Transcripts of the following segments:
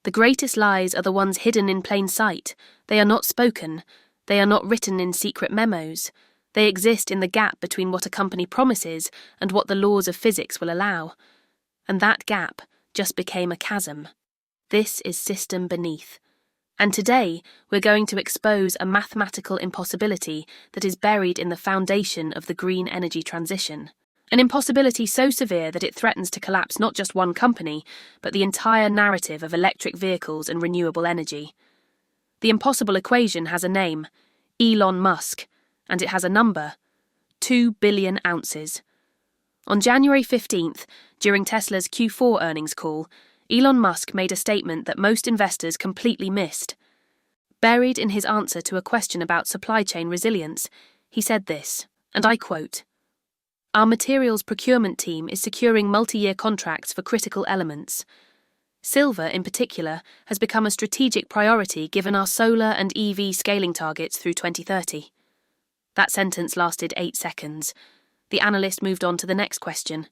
The greatest lies are the ones hidden in plain sight. They are not spoken. They are not written in secret memos. They exist in the gap between what a company promises and what the laws of physics will allow. And that gap just became a chasm. This is system beneath. And today, we're going to expose a mathematical impossibility that is buried in the foundation of the green energy transition. An impossibility so severe that it threatens to collapse not just one company, but the entire narrative of electric vehicles and renewable energy. The impossible equation has a name, Elon Musk, and it has a number, 2 billion ounces. On January 15th, during Tesla's Q4 earnings call, Elon Musk made a statement that most investors completely missed. Buried in his answer to a question about supply chain resilience, he said this, and I quote, "Our materials procurement team is securing multi-year contracts for critical elements. Silver, in particular, has become a strategic priority given our solar and EV scaling targets through 2030. That sentence lasted 8 seconds. The analyst moved on to the next question.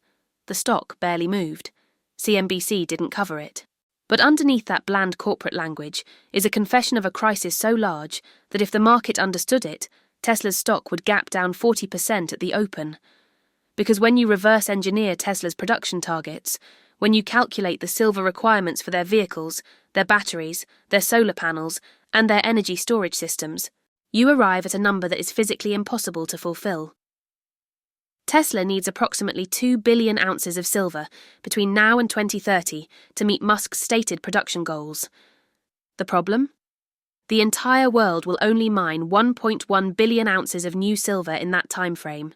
The stock barely moved. CNBC didn't cover it. But underneath that bland corporate language is a confession of a crisis so large that if the market understood it, Tesla's stock would gap down 40% at the open. Because when you reverse engineer Tesla's production targets, when you calculate the silver requirements for their vehicles, their batteries, their solar panels, and their energy storage systems, you arrive at a number that is physically impossible to fulfill. Tesla needs approximately 2 billion ounces of silver between now and 2030 to meet Musk's stated production goals. The problem? The entire world will only mine 1.1 billion ounces of new silver in that time frame.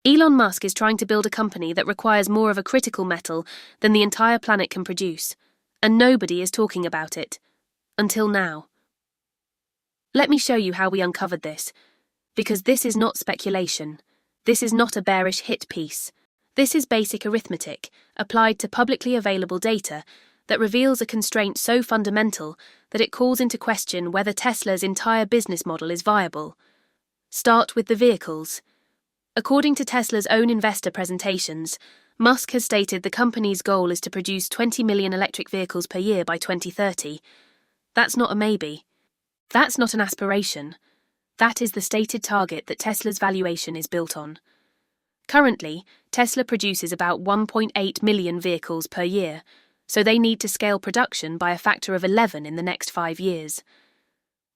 Elon Musk is trying to build a company that requires more of a critical metal than the entire planet can produce, and nobody is talking about it. Until now. Let me show you how we uncovered this, because this is not speculation. This is not a bearish hit piece. This is basic arithmetic, applied to publicly available data, that reveals a constraint so fundamental that it calls into question whether Tesla's entire business model is viable. Start with the vehicles. According to Tesla's own investor presentations, Musk has stated the company's goal is to produce 20 million electric vehicles per year by 2030. That's not a maybe. That's not an aspiration. That is the stated target that Tesla's valuation is built on. Currently, Tesla produces about 1.8 million vehicles per year, so they need to scale production by a factor of 11 in the next 5 years.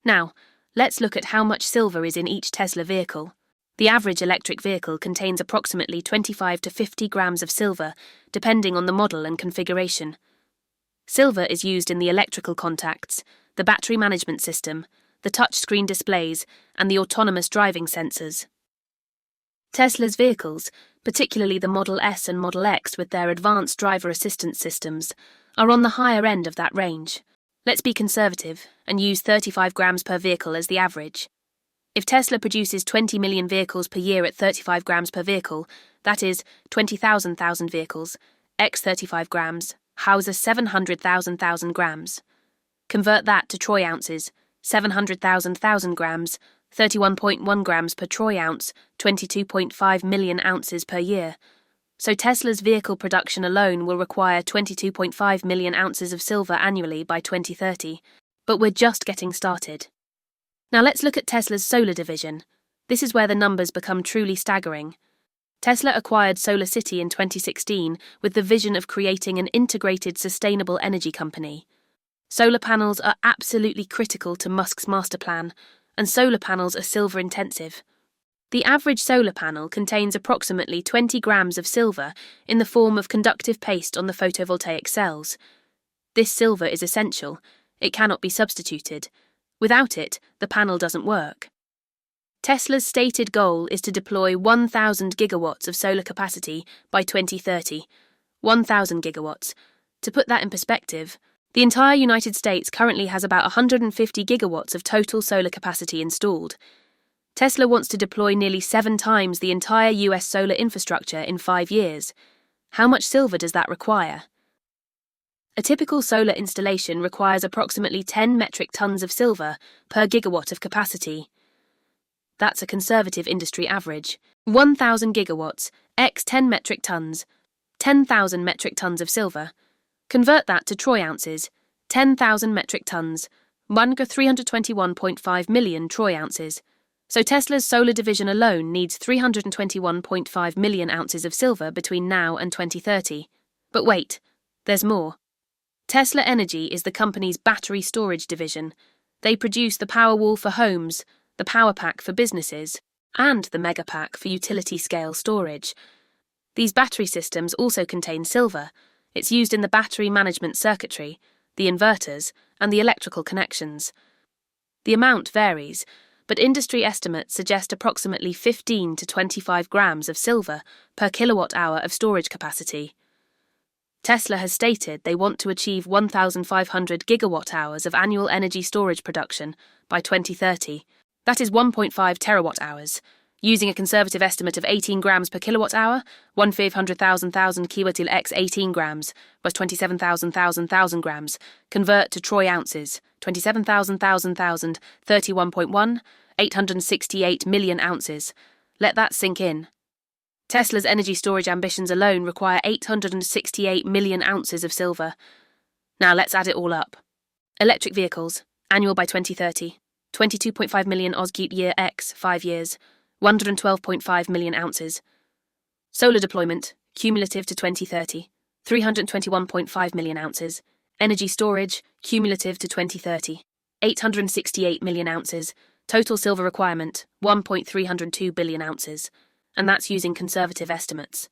Now, let's look at how much silver is in each Tesla vehicle. The average electric vehicle contains approximately 25 to 50 grams of silver, depending on the model and configuration. Silver is used in the electrical contacts, the battery management system, the touchscreen displays, and the autonomous driving sensors. Tesla's vehicles, particularly the Model S and Model X with their advanced driver assistance systems, are on the higher end of that range. Let's be conservative and use 35 grams per vehicle as the average. If Tesla produces 20 million vehicles per year at 35 grams per vehicle, that is 20,000 vehicles, x 35 grams, houses 700,000 grams. Convert that to troy ounces, 700,000 grams, 31.1 grams per troy ounce, 22.5 million ounces per year. So Tesla's vehicle production alone will require 22.5 million ounces of silver annually by 2030. But we're just getting started. Now let's look at Tesla's solar division. This is where the numbers become truly staggering. Tesla acquired SolarCity in 2016 with the vision of creating an integrated sustainable energy company. Solar panels are absolutely critical to Musk's master plan, and solar panels are silver intensive. The average solar panel contains approximately 20 grams of silver in the form of conductive paste on the photovoltaic cells. This silver is essential. It cannot be substituted. Without it, the panel doesn't work. Tesla's stated goal is to deploy 1,000 gigawatts of solar capacity by 2030. 1,000 gigawatts. To put that in perspective, the entire United States currently has about 150 gigawatts of total solar capacity installed. Tesla wants to deploy nearly 7 times the entire US solar infrastructure in 5 years. How much silver does that require? A typical solar installation requires approximately 10 metric tons of silver per gigawatt of capacity. That's a conservative industry average. 1,000 gigawatts, x 10 metric tons, 10,000 metric tons of silver. Convert that to troy ounces, 10,000 metric tons, 321.5 million troy ounces. So Tesla's solar division alone needs 321.5 million ounces of silver between now and 2030. But wait, there's more. Tesla Energy is the company's battery storage division. They produce the Powerwall for homes, the Power Pack for businesses, and the Mega Pack for utility-scale storage. These battery systems also contain silver. It's used in the battery management circuitry, the inverters, and the electrical connections. The amount varies, but industry estimates suggest approximately 15 to 25 grams of silver per kilowatt-hour of storage capacity. Tesla has stated they want to achieve 1,500 gigawatt-hours of annual energy storage production by 2030. That is 1.5 terawatt-hours. Using a conservative estimate of 18 grams per kilowatt-hour, 1,500,000 kilowatt x 18 grams was 27,000 grams. Convert to troy ounces, 27,000, 31.1, 868 million ounces. Let that sink in. Tesla's energy storage ambitions alone require 868 million ounces of silver. Now let's add it all up. Electric vehicles, annual by 2030, 22.5 million Ausgeat year x 5 years, 112.5 million ounces. Solar deployment, cumulative to 2030, 321.5 million ounces. Energy storage, cumulative to 2030, 868 million ounces. Total silver requirement, 1.302 billion ounces. And that's using conservative estimates.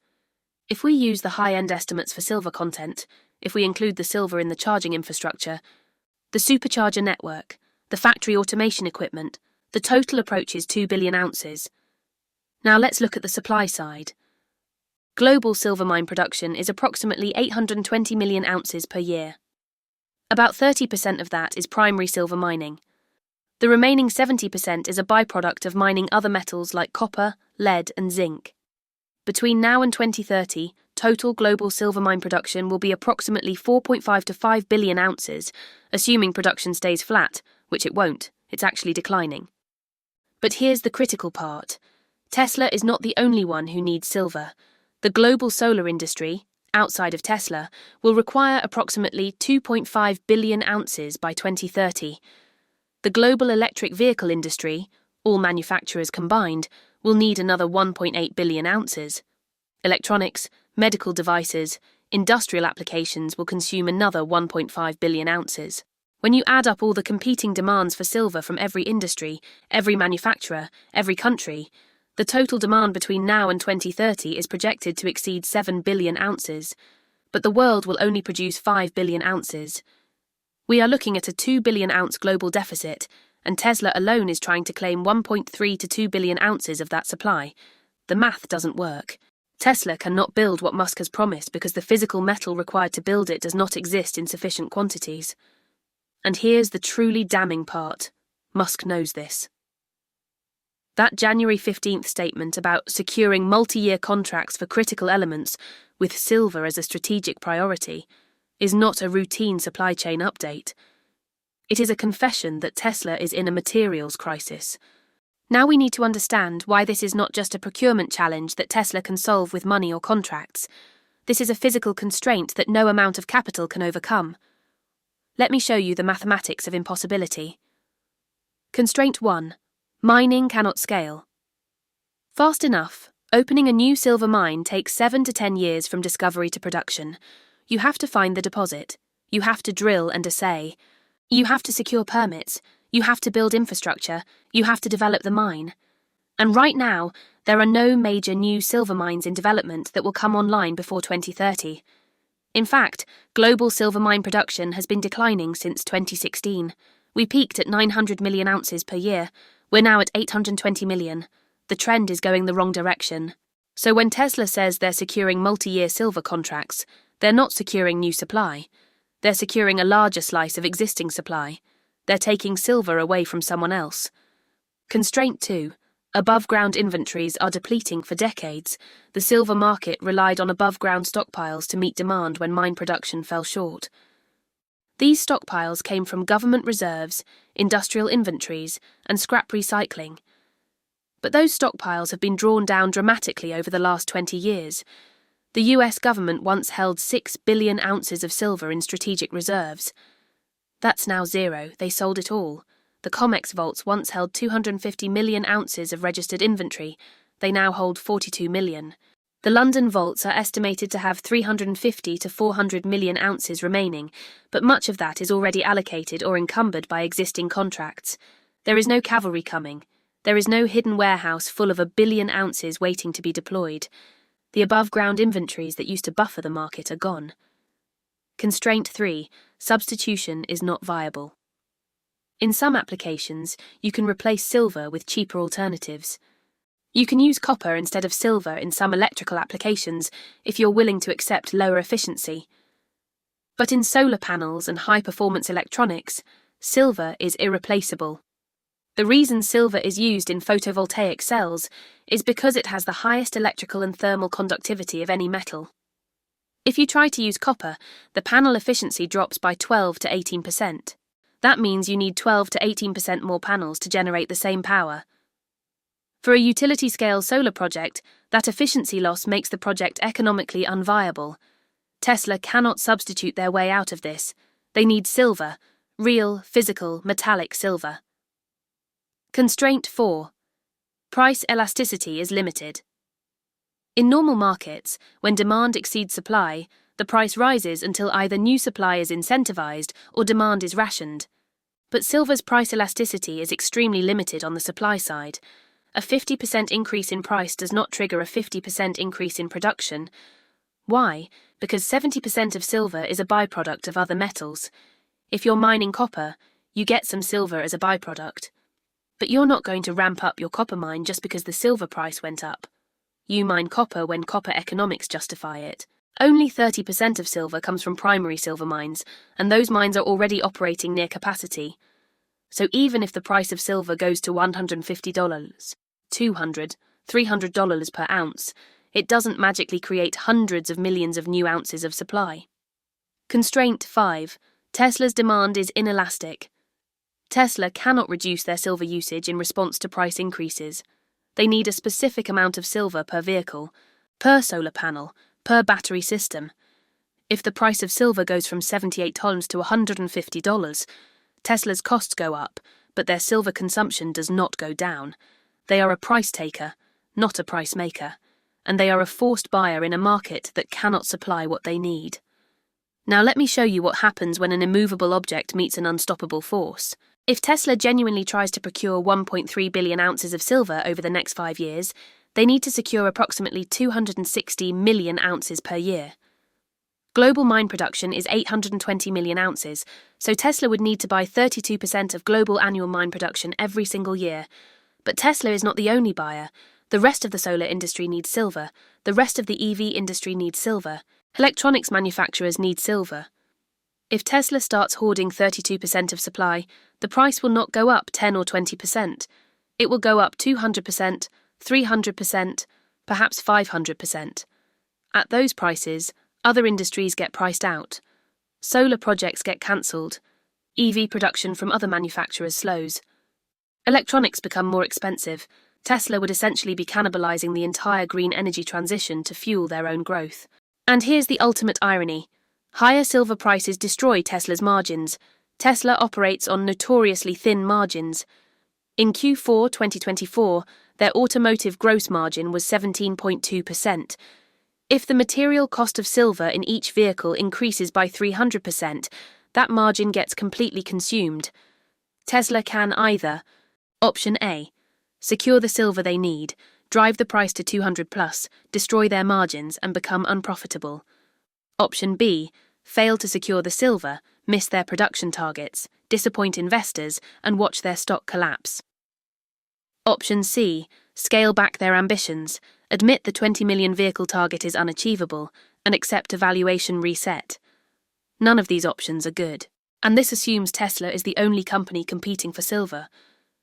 If we use the high-end estimates for silver content, if we include the silver in the charging infrastructure, the supercharger network, the factory automation equipment, the total approaches 2 billion ounces. Now let's look at the supply side. Global silver mine production is approximately 820 million ounces per year. About 30% of that is primary silver mining. The remaining 70% is a byproduct of mining other metals like copper, lead, and zinc. Between now and 2030, total global silver mine production will be approximately 4.5 to 5 billion ounces, assuming production stays flat, which it won't, it's actually declining. But here's the critical part. Tesla is not the only one who needs silver. The global solar industry, outside of Tesla, will require approximately 2.5 billion ounces by 2030. The global electric vehicle industry, all manufacturers combined, will need another 1.8 billion ounces. Electronics, medical devices, industrial applications will consume another 1.5 billion ounces. When you add up all the competing demands for silver from every industry, every manufacturer, every country, the total demand between now and 2030 is projected to exceed 7 billion ounces. But the world will only produce 5 billion ounces. We are looking at a 2 billion ounce global deficit, and Tesla alone is trying to claim 1.3 to 2 billion ounces of that supply. The math doesn't work. Tesla cannot build what Musk has promised because the physical metal required to build it does not exist in sufficient quantities. And here's the truly damning part. Musk knows this. That January 15th statement about securing multi-year contracts for critical elements with silver as a strategic priority is not a routine supply chain update. It is a confession that Tesla is in a materials crisis. Now we need to understand why this is not just a procurement challenge that Tesla can solve with money or contracts. This is a physical constraint that no amount of capital can overcome. Let me show you the mathematics of impossibility. Constraint 1. Mining cannot scale. Fast enough, opening a new silver mine takes 7 to 10 years from discovery to production. You have to find the deposit. You have to drill and assay. You have to secure permits. You have to build infrastructure. You have to develop the mine. And right now, there are no major new silver mines in development that will come online before 2030. In fact, global silver mine production has been declining since 2016. We peaked at 900 million ounces per year. We're now at 820 million. The trend is going the wrong direction. So when Tesla says they're securing multi-year silver contracts, they're not securing new supply. They're securing a larger slice of existing supply. They're taking silver away from someone else. Constraint 2. Above-ground inventories are depleting for decades. The silver market relied on above-ground stockpiles to meet demand when mine production fell short. These stockpiles came from government reserves, industrial inventories, and scrap recycling. But those stockpiles have been drawn down dramatically over the last 20 years. The US government once held 6 billion ounces of silver in strategic reserves. That's now zero. They sold it all. The COMEX vaults once held 250 million ounces of registered inventory. They now hold 42 million. The London vaults are estimated to have 350 to 400 million ounces remaining, but much of that is already allocated or encumbered by existing contracts. There is no cavalry coming. There is no hidden warehouse full of 1 billion ounces waiting to be deployed. The above-ground inventories that used to buffer the market are gone. Constraint 3. Substitution is not viable. In some applications, you can replace silver with cheaper alternatives. You can use copper instead of silver in some electrical applications if you're willing to accept lower efficiency. But in solar panels and high-performance electronics, silver is irreplaceable. The reason silver is used in photovoltaic cells is because it has the highest electrical and thermal conductivity of any metal. If you try to use copper, the panel efficiency drops by 12 to 18%. That means you need 12 to 18% more panels to generate the same power. For a utility-scale solar project, that efficiency loss makes the project economically unviable. Tesla cannot substitute their way out of this. They need silver, real, physical, metallic silver. Constraint 4. Price elasticity is limited. In normal markets, when demand exceeds supply, the price rises until either new supply is incentivized or demand is rationed. But silver's price elasticity is extremely limited on the supply side. A 50% increase in price does not trigger a 50% increase in production. Why? Because 70% of silver is a byproduct of other metals. If you're mining copper, you get some silver as a byproduct. But you're not going to ramp up your copper mine just because the silver price went up. You mine copper when copper economics justify it. Only 30% of silver comes from primary silver mines, and those mines are already operating near capacity. So even if the price of silver goes to $150, $200, $300 per ounce, it doesn't magically create hundreds of millions of new ounces of supply. Constraint 5. Tesla's demand is inelastic. Tesla cannot reduce their silver usage in response to price increases. They need a specific amount of silver per vehicle, per solar panel, per battery system. If the price of silver goes from $78 to $150, Tesla's costs go up, but their silver consumption does not go down. They are a price taker, not a price maker, and they are a forced buyer in a market that cannot supply what they need. Now let me show you what happens when an immovable object meets an unstoppable force. If Tesla genuinely tries to procure 1.3 billion ounces of silver over the next 5 years, they need to secure approximately 260 million ounces per year. Global mine production is 820 million ounces, so Tesla would need to buy 32% of global annual mine production every single year. But Tesla is not the only buyer. The rest of the solar industry needs silver. The rest of the EV industry needs silver. Electronics manufacturers need silver. If Tesla starts hoarding 32% of supply, the price will not go up 10 or 20%. It will go up 200%, 300%, perhaps 500%. At those prices, other industries get priced out. Solar projects get cancelled. EV production from other manufacturers slows. Electronics become more expensive. Tesla would essentially be cannibalizing the entire green energy transition to fuel their own growth. And here's the ultimate irony. Higher silver prices destroy Tesla's margins. Tesla operates on notoriously thin margins. In Q4 2024, their automotive gross margin was 17.2%. If the material cost of silver in each vehicle increases by 300%, that margin gets completely consumed. Tesla can either: Option A, secure the silver they need, drive the price to 200 plus, destroy their margins and become unprofitable. Option B, fail to secure the silver, miss their production targets, disappoint investors and watch their stock collapse. Option C, scale back their ambitions, admit the 20 million vehicle target is unachievable, and accept a valuation reset. None of these options are good, and this assumes Tesla is the only company competing for silver.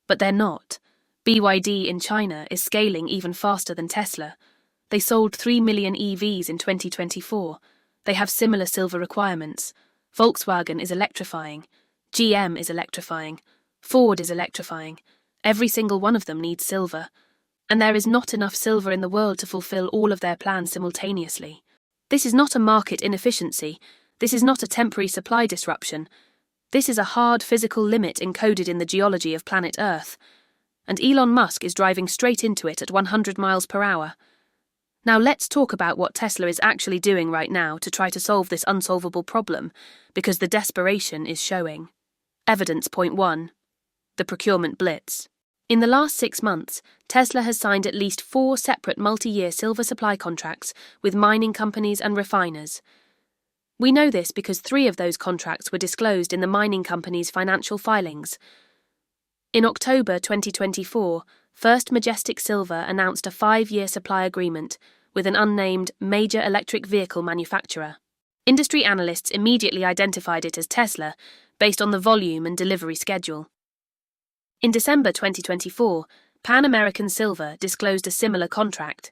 But they're not. BYD in China is scaling even faster than Tesla. They sold 3 million EVs in 2024. They have similar silver requirements. Volkswagen is electrifying. GM is electrifying. Ford is electrifying. Every single one of them needs silver. And there is not enough silver in the world to fulfill all of their plans simultaneously. This is not a market inefficiency. This is not a temporary supply disruption. This is a hard physical limit encoded in the geology of planet Earth, and Elon Musk is driving straight into it at 100 miles per hour. Now let's talk about what Tesla is actually doing right now to try to solve this unsolvable problem, because the desperation is showing. Evidence point 1. The procurement blitz. In the last 6 months, Tesla has signed at least 4 separate multi-year silver supply contracts with mining companies and refiners. We know this because 3 of those contracts were disclosed in the mining company's financial filings. In October 2024, First Majestic Silver announced a 5-year supply agreement with an unnamed major electric vehicle manufacturer. Industry analysts immediately identified it as Tesla based on the volume and delivery schedule. In December 2024, Pan American Silver disclosed a similar contract.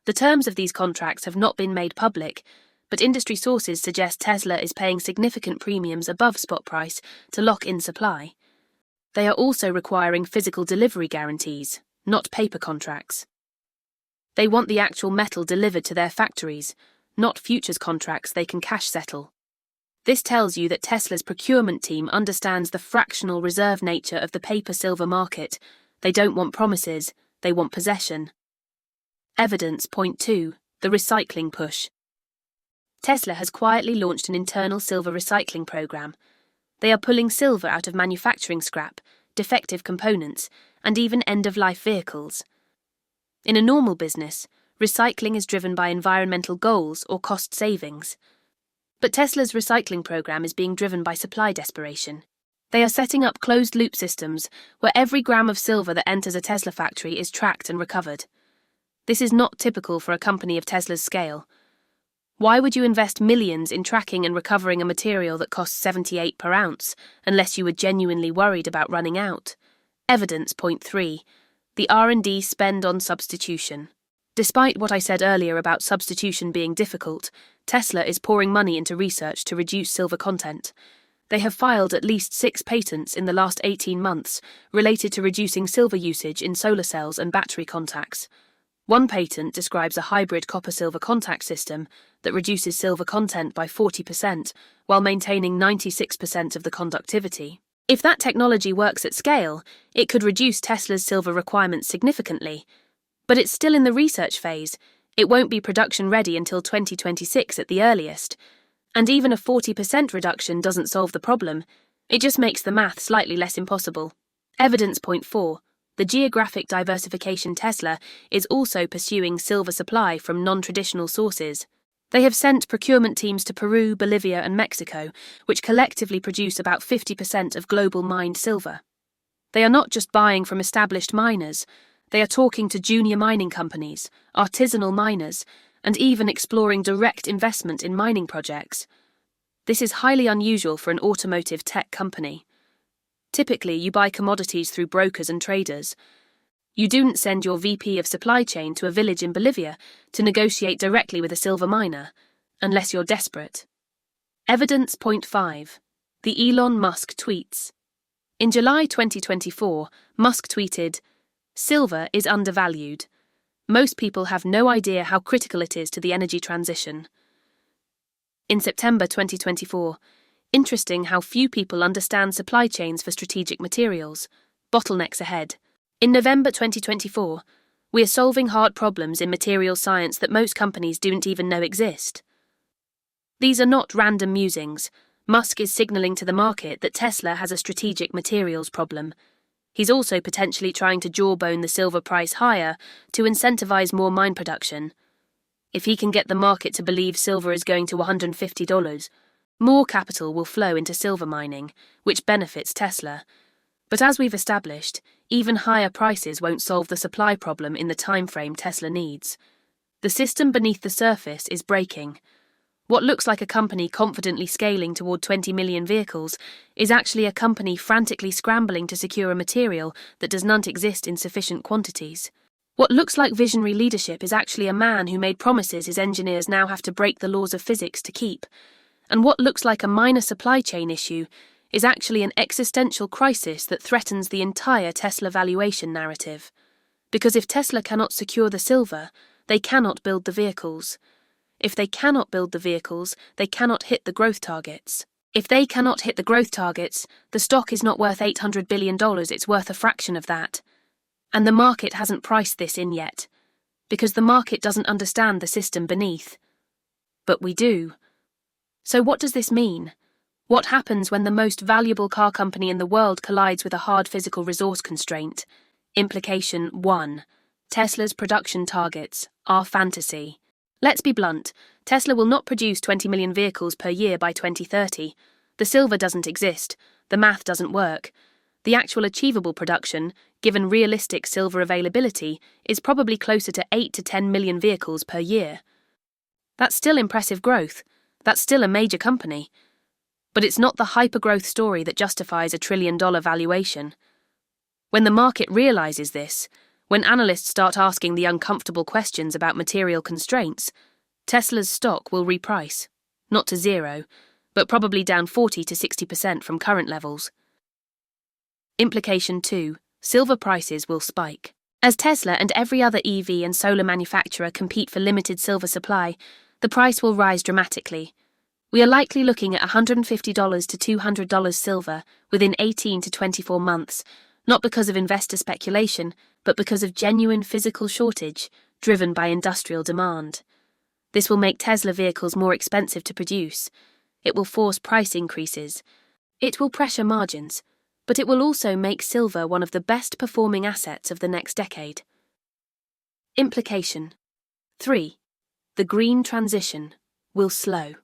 The terms of these contracts have not been made public, but industry sources suggest Tesla is paying significant premiums above spot price to lock in supply. They are also requiring physical delivery guarantees, not paper contracts. They want the actual metal delivered to their factories, not futures contracts they can cash settle. This tells you that Tesla's procurement team understands the fractional reserve nature of the paper-silver market. They don't want promises, they want possession. Evidence point 2. The recycling push. Tesla has quietly launched an internal silver recycling program. They are pulling silver out of manufacturing scrap, defective components, and even end-of-life vehicles. In a normal business, recycling is driven by environmental goals or cost savings. But Tesla's recycling program is being driven by supply desperation. They are setting up closed-loop systems where every gram of silver that enters a Tesla factory is tracked and recovered. This is not typical for a company of Tesla's scale. Why would you invest millions in tracking and recovering a material that costs 78 per ounce, unless you were genuinely worried about running out? Evidence point 3. The R&D spend on substitution. Despite what I said earlier about substitution being difficult, Tesla is pouring money into research to reduce silver content. They have filed at least 6 patents in the last 18 months related to reducing silver usage in solar cells and battery contacts. One patent describes a hybrid copper-silver contact system that reduces silver content by 40% while maintaining 96% of the conductivity. If that technology works at scale, it could reduce Tesla's silver requirements significantly. But it's still in the research phase. It won't be production ready until 2026 at the earliest. And even a 40% reduction doesn't solve the problem. It just makes the math slightly less impossible. Evidence point 4. The geographic diversification. Tesla is also pursuing silver supply from non-traditional sources. They have sent procurement teams to Peru, Bolivia, and Mexico, which collectively produce about 50% of global mined silver. They are not just buying from established miners. They are talking to junior mining companies, artisanal miners, and even exploring direct investment in mining projects. This is highly unusual for an automotive tech company. Typically, you buy commodities through brokers and traders. You don't send your VP of supply chain to a village in Bolivia to negotiate directly with a silver miner, unless you're desperate. Evidence point 5. The Elon Musk tweets. In July 2024, Musk tweeted, "Silver is undervalued. Most people have no idea how critical it is to the energy transition." In September 2024, interesting how few people understand supply chains for strategic materials. Bottlenecks ahead. In November 2024, we are solving hard problems in material science that most companies don't even know exist. These are not random musings. Musk is signaling to the market that Tesla has a strategic materials problem. He's also potentially trying to jawbone the silver price higher to incentivize more mine production. If he can get the market to believe silver is going to $150, more capital will flow into silver mining, which benefits Tesla. But as we've established, even higher prices won't solve the supply problem in the timeframe Tesla needs. The system beneath the surface is breaking. What looks like a company confidently scaling toward 20 million vehicles is actually a company frantically scrambling to secure a material that does not exist in sufficient quantities. What looks like visionary leadership is actually a man who made promises his engineers now have to break the laws of physics to keep. And what looks like a minor supply chain issue is actually an existential crisis that threatens the entire Tesla valuation narrative. Because if Tesla cannot secure the silver, they cannot build the vehicles. If they cannot build the vehicles, they cannot hit the growth targets. If they cannot hit the growth targets, the stock is not worth $800 billion, it's worth a fraction of that. And the market hasn't priced this in yet, because the market doesn't understand the system beneath. But we do. So what does this mean? What happens when the most valuable car company in the world collides with a hard physical resource constraint? Implication 1. Tesla's production targets are fantasy. Let's be blunt, Tesla will not produce 20 million vehicles per year by 2030. The silver doesn't exist, the math doesn't work. The actual achievable production, given realistic silver availability, is probably closer to 8 to 10 million vehicles per year. That's still impressive growth. That's still a major company. But it's not the hyper-growth story that justifies a $1 trillion valuation. When the market realizes this, when analysts start asking the uncomfortable questions about material constraints, Tesla's stock will reprice, not to zero, but probably down 40 to 60% from current levels. Implication 2. Silver prices will spike. As Tesla and every other EV and solar manufacturer compete for limited silver supply, the price will rise dramatically. We are likely looking at $150 to $200 silver within 18 to 24 months, not because of investor speculation, but because of genuine physical shortage driven by industrial demand. This will make Tesla vehicles more expensive to produce. It will force price increases. It will pressure margins, but it will also make silver one of the best performing assets of the next decade. Implication 3. The green transition will slow.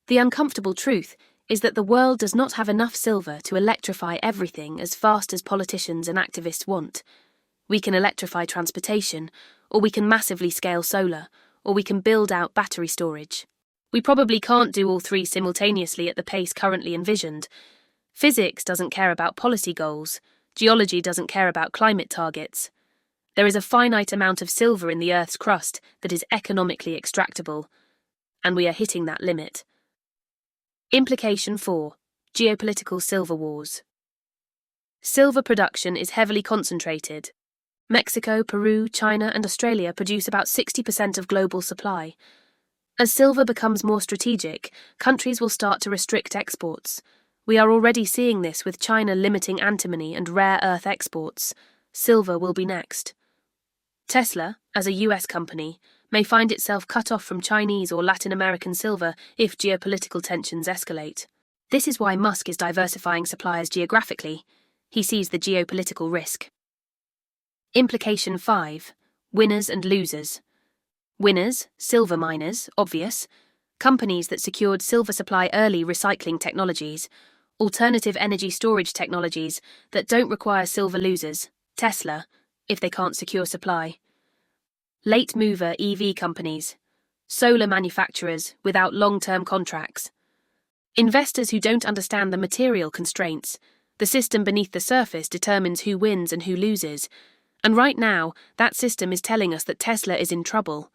The uncomfortable truth is that the world does not have enough silver to electrify everything as fast as politicians and activists want. We can electrify transportation, or we can massively scale solar, or we can build out battery storage. We probably can't do all three simultaneously at the pace currently envisioned. Physics doesn't care about policy goals. Geology doesn't care about climate targets. There is a finite amount of silver in the Earth's crust that is economically extractable, and we are hitting that limit. Implication 4. Geopolitical silver wars. Silver production is heavily concentrated. Mexico, Peru, China, and Australia produce about 60% of global supply. As silver becomes more strategic, countries will start to restrict exports. We are already seeing this with China limiting antimony and rare earth exports. Silver will be next. Tesla, as a US company, may find itself cut off from Chinese or Latin American silver if geopolitical tensions escalate. This is why Musk is diversifying suppliers geographically. He sees the geopolitical risk. Implication 5. Winners and losers. Winners, silver miners, obvious. Companies that secured silver supply early, recycling technologies. Alternative energy storage technologies that don't require silver. Losers, Tesla, if they can't secure supply. Late mover EV companies. Solar manufacturers without long-term contracts. Investors who don't understand the material constraints. The system beneath the surface determines who wins and who loses. And right now, that system is telling us that Tesla is in trouble.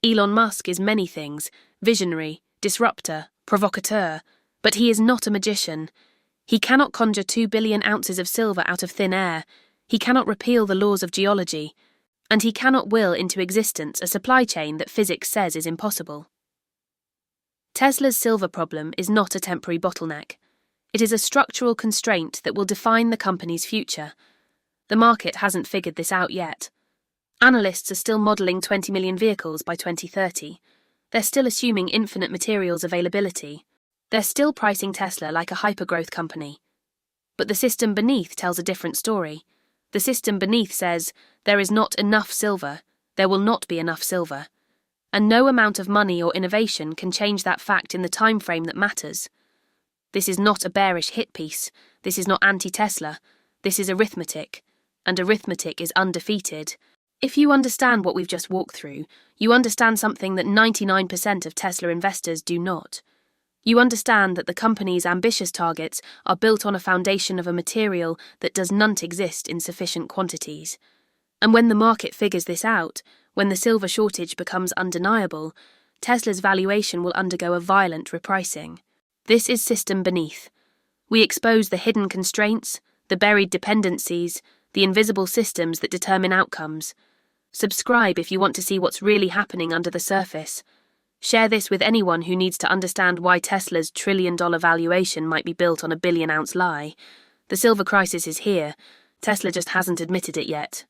Elon Musk is many things: visionary, disruptor, provocateur, but he is not a magician. He cannot conjure 2 billion ounces of silver out of thin air. He cannot repeal the laws of geology. And he cannot will into existence a supply chain that physics says is impossible. Tesla's silver problem is not a temporary bottleneck. It is a structural constraint that will define the company's future. The market hasn't figured this out yet. Analysts are still modelling 20 million vehicles by 2030. They're still assuming infinite materials availability. They're still pricing Tesla like a hypergrowth company. But the system beneath tells a different story. The system beneath says, there is not enough silver, there will not be enough silver. And no amount of money or innovation can change that fact in the time frame that matters. This is not a bearish hit piece. This is not anti-Tesla. This is arithmetic. And arithmetic is undefeated. If you understand what we've just walked through, you understand something that 99% of Tesla investors do not. You understand that the company's ambitious targets are built on a foundation of a material that does not exist in sufficient quantities. And when the market figures this out, when the silver shortage becomes undeniable, Tesla's valuation will undergo a violent repricing. This is system beneath. We expose the hidden constraints, the buried dependencies, the invisible systems that determine outcomes. Subscribe if you want to see what's really happening under the surface. Share this with anyone who needs to understand why Tesla's trillion-dollar valuation might be built on a billion-ounce lie. The silver crisis is here. Tesla just hasn't admitted it yet.